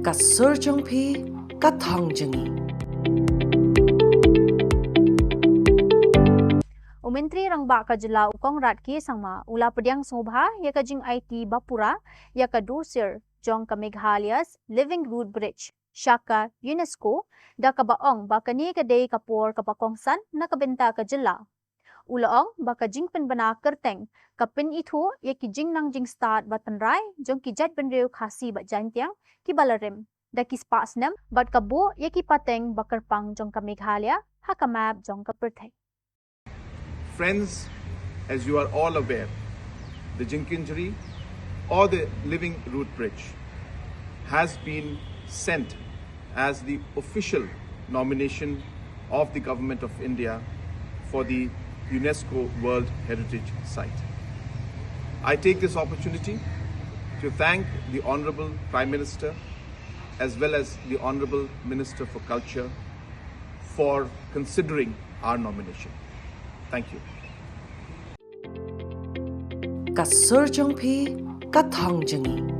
ka surjong phi ka thongjangi. Menteri Rangba ka jela ukong ratki sangma ula pediang sobha ya ka jing IT Bapura ya ka dusir jong ka Meghalaya's Living Root Bridge Shaka UNESCO da ka baong ba kani ka day kapor ka pakongsan na kabenta ka jela. Ulaong ba ka jing penbana kerteng ka pin itu ya ki jing nang jing start batanrai jong ki jat benreu khasi ba jantiang ki balarim da ki spasnem bat ka bo ya ki pateng bakarpang jong ka Meghalaya ha ka map jong ka perthai. Friends, as you are all aware, the Jinkinjari or the Living Root Bridge has been sent as the official nomination of the Government of India for the UNESCO World Heritage Site. I take this opportunity to thank the Honorable Prime Minister as well as the Honorable Minister for Culture for considering our nomination. Thank you. Ka surjong phi ka thongjangi.